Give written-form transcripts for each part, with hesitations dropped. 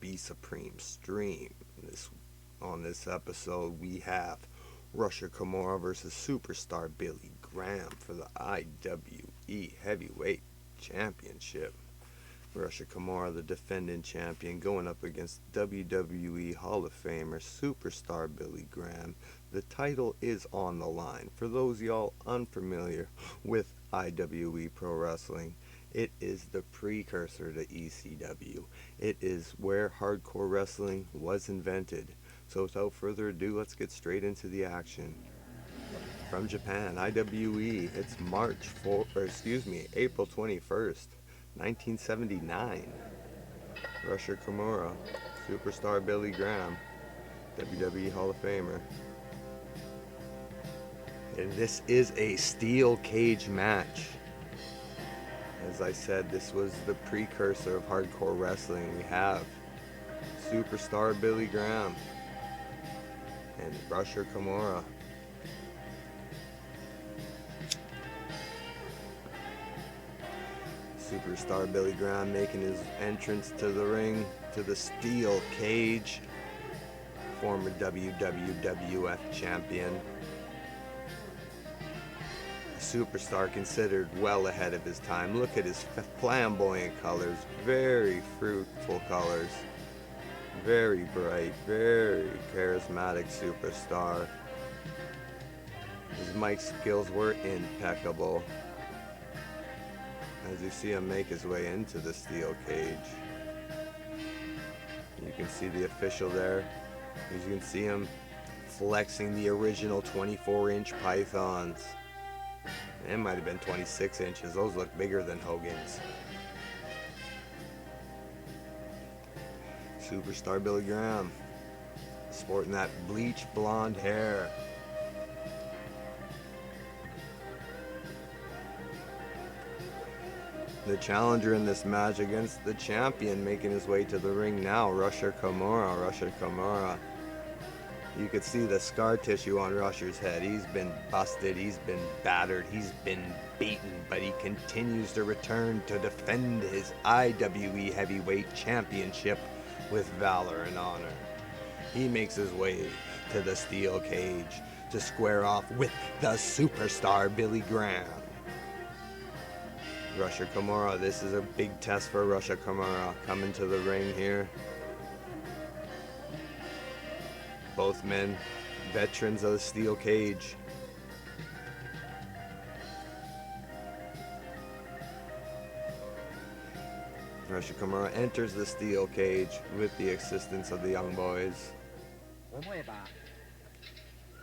Be Supreme stream. On this episode, we have Rusher Kimura versus Superstar Billy Graham for the IWE Heavyweight Championship. Rusher Kimura, the defending champion, going up against WWE Hall of Famer Superstar Billy Graham. The title is on the line. For those y'all unfamiliar with IWE Pro Wrestling, it is the precursor to ECW. It is where hardcore wrestling was invented. So without further ado, let's get straight into the action. From Japan, IWE, it's April 21st, 1979. Rusher Kimura, Superstar Billy Graham, WWE Hall of Famer. And this is a steel cage match. As I said, this was the precursor of hardcore wrestling. We have Superstar Billy Graham and Rusher Kimura. Superstar Billy Graham making his entrance to the ring, to the steel cage. Former WWF champion. Superstar considered well ahead of his time. Look at his flamboyant colors, very fruitful colors, very bright, very charismatic superstar. His mic skills were impeccable. As you see him make his way into the steel cage, you can see the official there. As you can see him flexing the original 24-inch pythons. It might have been 26 inches. Those look bigger than Hogan's. Superstar Billy Graham, sporting that bleach blonde hair. The challenger in this match against the champion making his way to the ring now, Rusher Kimura. Rusher Kimura. You could see the scar tissue on Rusher's head. He's been busted, he's been battered, he's been beaten, but he continues to return to defend his IWE Heavyweight Championship with valor and honor. He makes his way to the steel cage to square off with the Superstar Billy Graham. Rusher Kimura, this is a big test for Rusher Kimura coming to the ring here. Both men, veterans of the steel cage. Rusher Kimura enters the steel cage with the assistance of the Young Boys.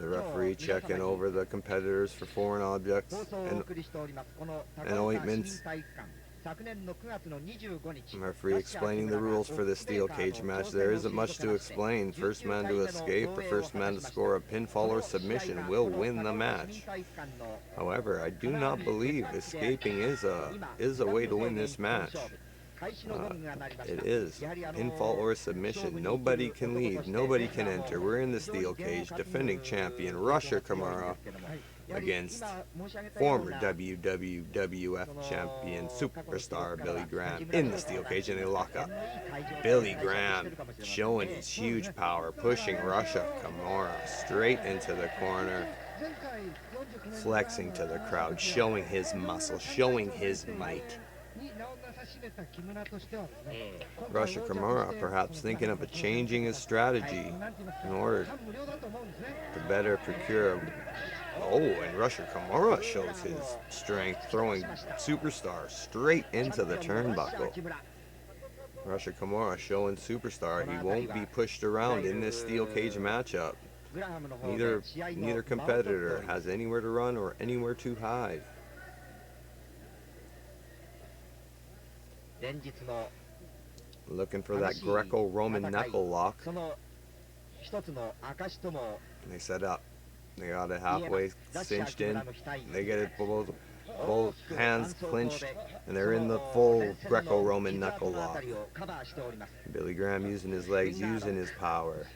The referee checking over the competitors for foreign objects and ointments. Referee explaining the rules for this steel cage match. There isn't much to explain. First man to escape or first man to score a pinfall or submission will win the match. However, I do not believe escaping is a way to win this match. It is pinfall or submission. Nobody can leave, nobody can enter. We're in the steel cage, defending champion Rusher Kimura against former WWF champion Superstar Billy Graham in the steel cage, and they lock up. Billy Graham showing his huge power, pushing Rusher Kimura straight into the corner, flexing to the crowd, showing his muscle, showing his might. Rusher Kimura perhaps thinking of changing his strategy in order to better procure. Oh, and Rusher Kimura shows his strength, throwing Superstar straight into the turnbuckle. Rusher Kimura showing Superstar he won't be pushed around in this steel cage matchup. Neither competitor has anywhere to run or anywhere to hide. Looking for that Greco-Roman knuckle lock. They set up. They got it halfway cinched in. They get it both hands clinched, and they're in the full Greco-Roman knuckle lock. Billy Graham using his legs, using his power,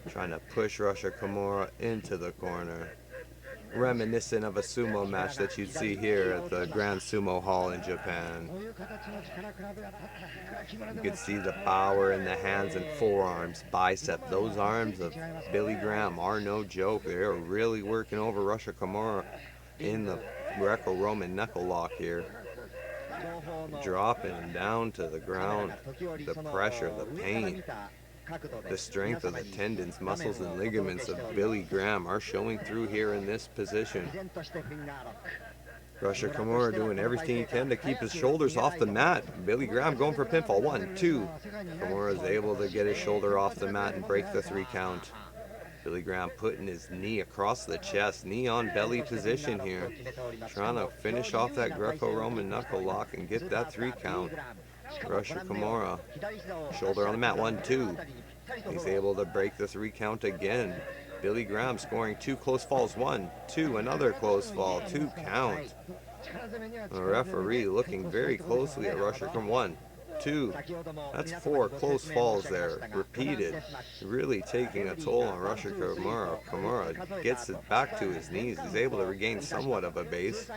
trying to push Rusher Kimura into the corner. reminiscent of a sumo match that you'd see here at the Grand Sumo Hall in Japan. You can see the power in the hands and forearms, bicep. Those arms of Billy Graham are no joke. They're really working over Rusher Kimura in the Greco-Roman knuckle lock here. Dropping him down to the ground. The pressure, the pain, the strength of the tendons, muscles, and ligaments of Billy Graham are showing through here in this position. Rusher Kimura doing everything he can to keep his shoulders off the mat. Billy Graham going for pinfall. 1, 2. Kimura is able to get his shoulder off the mat and break the 3 count. Billy Graham putting his knee across the chest, knee on belly position here. Trying to finish off that Greco-Roman knuckle lock and get that 3 count. Rusher Kimura, shoulder on the mat, 1, 2. He's able to break the 3 count again. Billy Graham scoring 2 close falls, 1, 2, another close fall, 2 count. The referee looking very closely at Rusher Kimura, 1, 2. That's 4 close falls there, repeated, really taking a toll on Rusher Kimura. Kimura gets it back to his knees. He's able to regain somewhat of a base.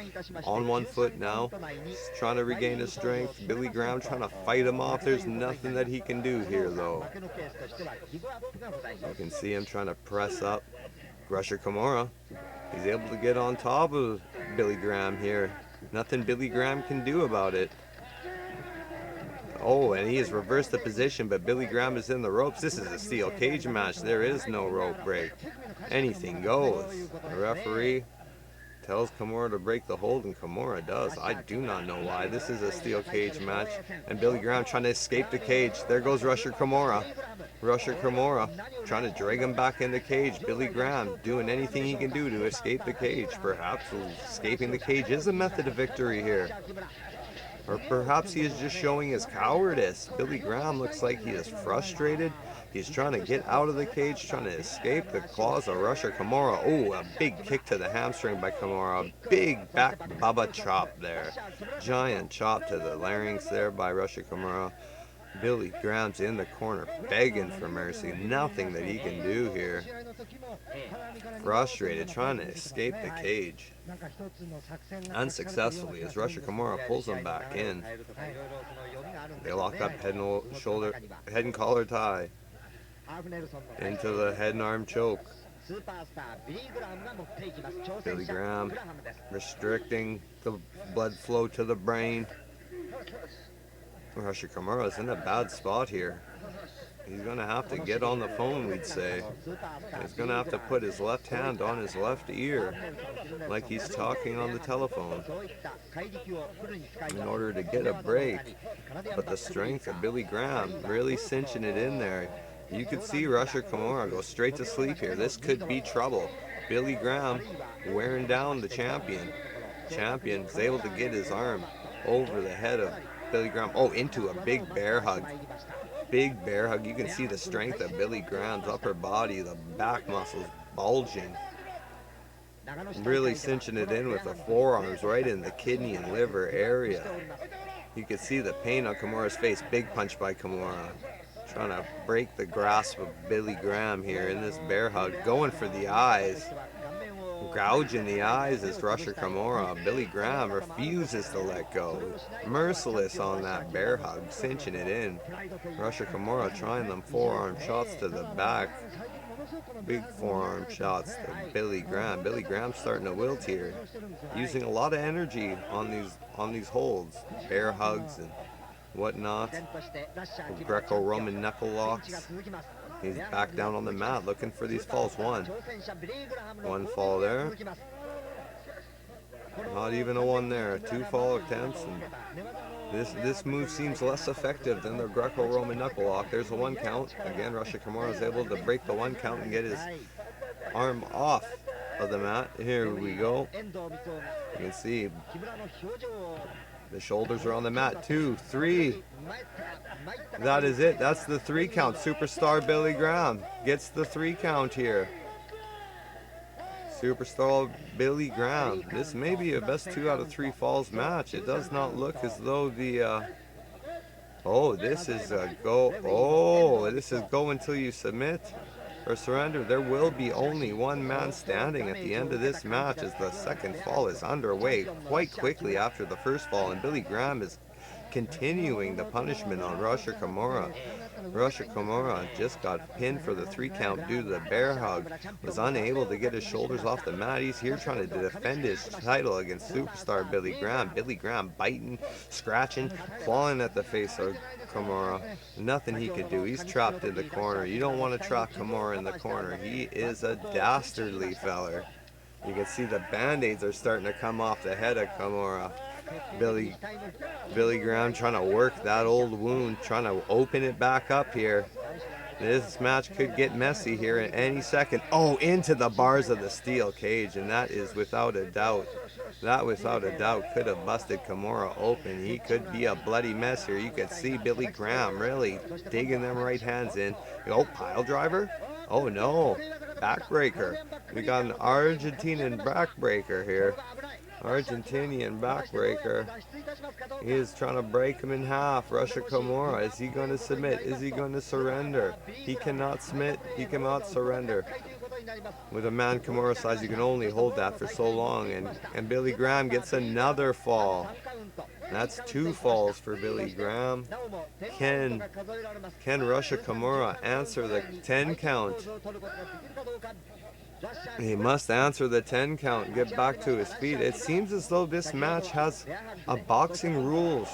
On 1 foot now, he's trying to regain his strength. Billy Graham trying to fight him off. There's nothing that he can do here, though. You can see him trying to press up Rusher Kimura. He's able to get on top of Billy Graham here. Nothing Billy Graham can do about it. Oh, and he has reversed the position, but Billy Graham is in the ropes. This is a steel cage match. There is no rope break. Anything goes. The referee tells Kimura to break the hold, and Kimura does. I do not know why. This is a steel cage match, and Billy Graham trying to escape the cage. There goes Rusher Kimura. Rusher Kimura trying to drag him back in the cage. Billy Graham doing anything he can do to escape the cage. Perhaps escaping the cage is a method of victory here. Or perhaps he is just showing his cowardice. Billy Graham looks like he is frustrated. He's trying to get out of the cage, trying to escape the claws of Rusher Kimura. Oh, a big kick to the hamstring by Kimura. A big back Baba chop there. Giant chop to the larynx there by Rusher Kimura. Billy Graham's in the corner begging for mercy. Nothing that he can do here. Frustrated, trying to escape the cage. Unsuccessfully as Rusher Kimura pulls him back in. They lock up head and collar tie into the head and arm choke. Billy Graham restricting the blood flow to the brain. Rusher Kimura is in a bad spot here. He's going to have to get on the phone, we'd say. He's going to have to put his left hand on his left ear like he's talking on the telephone in order to get a break. But the strength of Billy Graham really cinching it in there. You could see Rusher Kimura go straight to sleep here. This could be trouble. Billy Graham wearing down the champion. Champion is able to get his arm over the head of Billy Graham. Oh, into a big bear hug. Big bear hug. You can see the strength of Billy Graham's upper body, the back muscles bulging. Really cinching it in with the forearms right in the kidney and liver area. You can see the pain on Kimura's face. Big punch by Kimura. Trying to break the grasp of Billy Graham here in this bear hug. Going for the eyes. Gouging the eyes as Rusher Kimura. Billy Graham refuses to let go. Merciless on that bear hug, cinching it in. Rusher Kimura trying them forearm shots to the back. Big forearm shots to Billy Graham. Billy Graham starting to wilt here. Using a lot of energy on these holds. Bear hugs and whatnot. Greco-Roman knuckle locks. He's back down on the mat looking for these falls. One fall there. Not even a one there. 2 fall attempts. And this move seems less effective than the Greco-Roman knuckle lock. There's a 1 count. Again, Rusher Kimura is able to break the 1 count and get his arm off of the mat. Here we go. You can see the shoulders are on the mat. 2, 3. That is it. That's the 3 count. Superstar Billy Graham gets the 3 count here. Superstar Billy Graham. This may be a best 2 out of 3 falls match. It does not look as though the oh, this is a go. Oh, this is go until you submit. or surrender. There will be only one man standing at the end of this match as the second fall is underway quite quickly after the first fall, and Billy Graham is continuing the punishment on Rusher Kimura. Rusher Kimura just got pinned for the 3 count due to the bear hug, was unable to get his shoulders off the mat. He's here trying to defend his title against superstar Billy Graham. Billy Graham biting, scratching, clawing at the face of Kimura. Nothing he could do. He's trapped in the corner. You don't want to trap Kimura in the corner. He is a dastardly feller. You can see the band-aids are starting to come off the head of Kimura. Billy Graham trying to work that old wound, trying to open it back up here. This match could get messy here at any second. Oh, into the bars of the steel cage, and that is without a doubt. That without a doubt could have busted Kimura open. He could be a bloody mess here. You could see Billy Graham really digging them right hands in. Oh, pile driver? Oh no, backbreaker. We got an Argentinian backbreaker here. Argentinian backbreaker. He is trying to break him in half. Rusher Kimura, is he going to submit? Is he going to surrender? He cannot submit. He cannot surrender. With a man Kimura size, you can only hold that for so long. And Billy Graham gets another fall. That's 2 falls for Billy Graham. Can Rusher Kimura answer the 10 count? He must answer the 10 count and get back to his feet. It seems as though this match has a boxing rules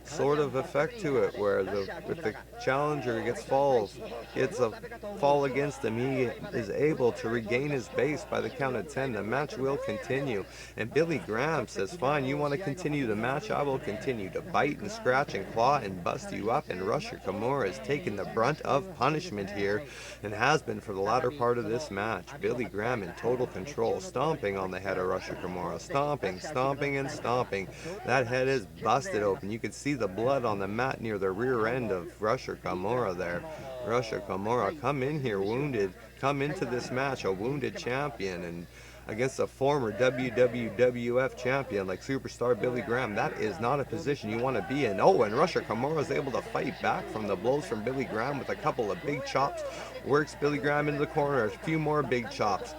sort of effect to it, where if the challenger gets a fall against him, he is able to regain his base by the count of 10. The match will continue. And Billy Graham says, fine, you want to continue the match? I will continue to bite and scratch and claw and bust you up. And Rusher Kimura is taking the brunt of punishment here and has been for the latter part of this match. Billy Graham in total control, stomping on the head of Rusher Kimura, stomping, stomping, and stomping. That head is busted open. You can see the blood on the mat near the rear end of Rusher Kimura there. Rusher Kimura come in here wounded, come into this match a wounded champion, and against a former WWF champion like Superstar Billy Graham. That is not a position you want to be in. Oh, and Rusher Kimura is able to fight back from the blows from Billy Graham with a couple of big chops. Works Billy Graham into the corner. A few more big chops.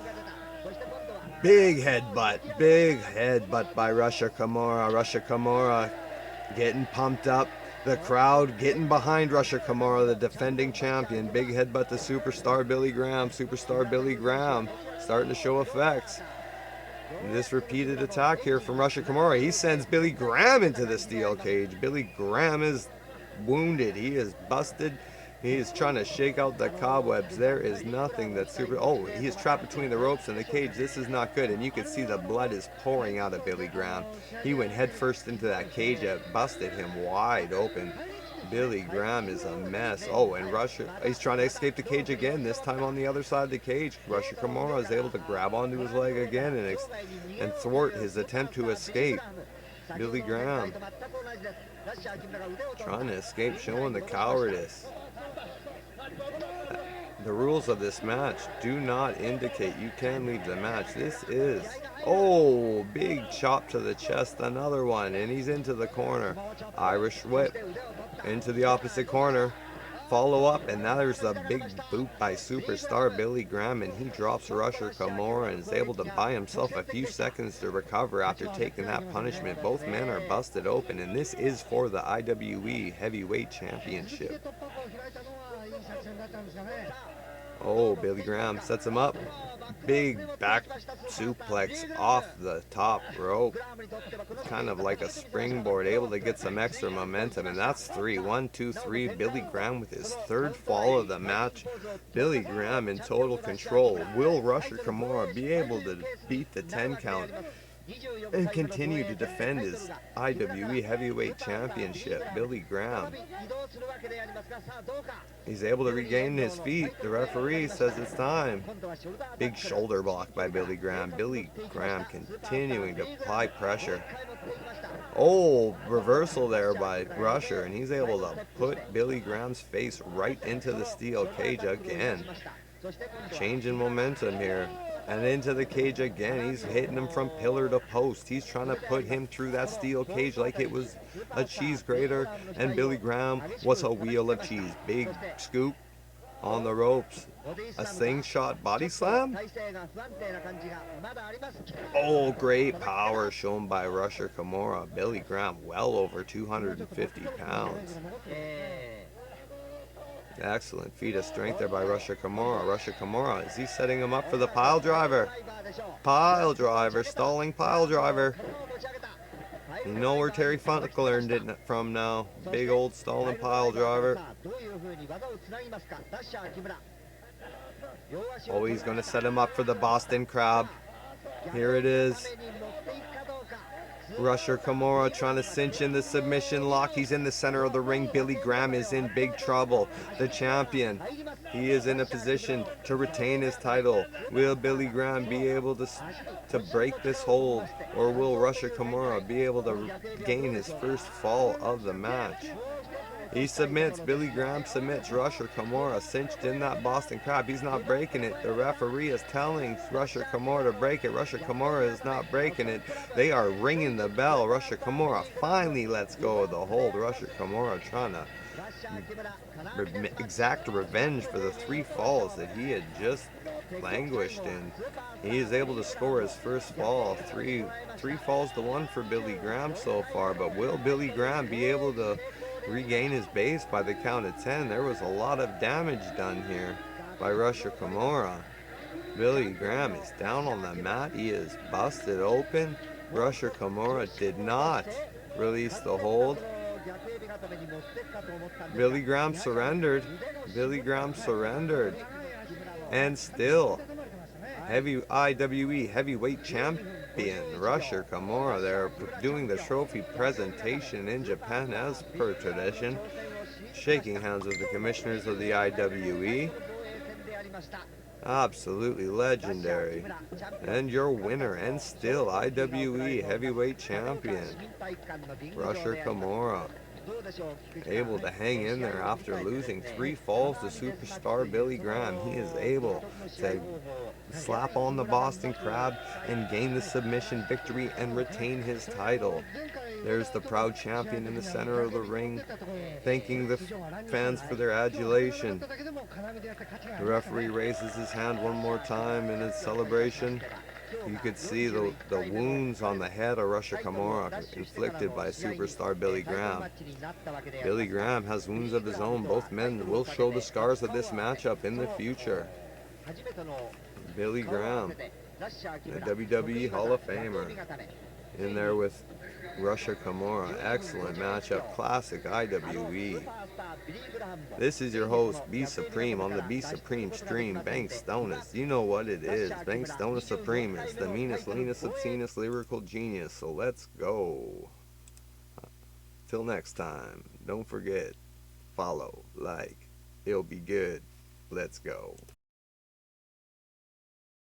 Big headbutt by Rusher Kimura. Rusher Kimura getting pumped up. The crowd getting behind Rusher Kimura, the defending champion. Big headbutt to Superstar Billy Graham. Superstar Billy Graham starting to show effects. And this repeated attack here from Rusher Kimura. He sends Billy Graham into the steel cage. Billy Graham is wounded. He is busted. He is trying to shake out the cobwebs. There is nothing that Oh, he is trapped between the ropes and the cage. This is not good. And you can see the blood is pouring out of Billy Graham. He went headfirst into that cage that busted him wide open. Billy Graham is a mess. Oh, and Rusher, he's trying to escape the cage again, this time on the other side of the cage. Rusher Kimura is able to grab onto his leg again and thwart his attempt to escape. Billy Graham trying to escape, showing the cowardice. The rules of this match do not indicate you can leave the match. This is, oh, big chop to the chest, another one, and he's into the corner. Irish whip into the opposite corner. Follow up, and now there's a big boot by Superstar Billy Graham, and he drops Rusher Kimura and is able to buy himself a few seconds to recover after taking that punishment. Both men are busted open, and this is for the IWA Heavyweight Championship. Oh, Billy Graham sets him up. Big back suplex off the top rope. Kind of like a springboard, able to get some extra momentum. And that's 3. 1, 2, 3. Billy Graham with his 3rd fall of the match. Billy Graham in total control. Will Rusher Kimura be able to beat the 10 count and continue to defend his IWA Heavyweight Championship? Billy Graham, he's able to regain his feet. The referee says it's time. Big shoulder block by Billy Graham. Billy Graham continuing to apply pressure. Oh, reversal there by Rusher, and he's able to put Billy Graham's face right into the steel cage again. Changing momentum here. And into the cage again. He's hitting him from pillar to post. He's trying to put him through that steel cage like it was a cheese grater, and Billy Graham was a wheel of cheese. Big scoop, on the ropes. A slingshot body slam? Oh, great power shown by Rusher Kimura. Billy Graham, well over 250 pounds. Excellent feat of strength there by Rusher Kimura. Rusher Kimura, is he setting him up for the pile driver? Pile driver, stalling pile driver. You know where Terry Funk learned it from now. Big old stalling pile driver. Oh, he's going to set him up for the Boston Crab. Here it is. Rusher Kimura trying to cinch in the submission lock. He's in the center of the ring. Billy Graham is in big trouble. The champion, he is in a position to retain his title. Will Billy Graham be able to break this hold, or will Rusher Kimura be able to gain his first fall of the match? He submits. Billy Graham submits. Rusher Kimura cinched in that Boston Crab. He's not breaking it. The referee is telling Rusher Kimura to break it. Rusher Kimura is not breaking it. They are ringing the bell. Rusher Kimura finally lets go of the hold. Rusher Kimura trying to exact revenge for the 3 falls that he had just languished in. He is able to score his first fall. Three falls to 1 for Billy Graham so far. But will Billy Graham be able to regain his base by the count of 10? There was a lot of damage done here by Rusher Kimura. Billy Graham is down on the mat. He is busted open. Rusher Kimura did not release the hold. Billy Graham surrendered. Billy Graham surrendered. And still, IWE Heavyweight Champion Rusher Kimura. They're doing the trophy presentation in Japan as per tradition. Shaking hands with the commissioners of the IWE. Absolutely legendary. And your winner, and still IWE Heavyweight Champion Rusher Kimura. Able to hang in there after losing 3 falls to superstar Billy Graham. He is able to slap on the Boston Crab and gain the submission victory and retain his title. There's the proud champion in the center of the ring, thanking the fans for their adulation. The referee raises his hand one more time in his celebration. You could see the wounds on the head of Rusher Kimura inflicted by superstar Billy Graham. Billy Graham has wounds of his own. Both men will show the scars of this matchup in the future. Billy Graham, the WWE Hall of Famer, in there with Rusher Kimura. Excellent matchup. Classic IWE. This is your host, Be Supreme, on the Be Supreme stream. Bank Stonus. You know what it is. Bank Stonus Supreme is the meanest, leanest, obscenest lyrical genius. So let's go. Till next time, don't forget, follow, like, it'll be good. Let's go.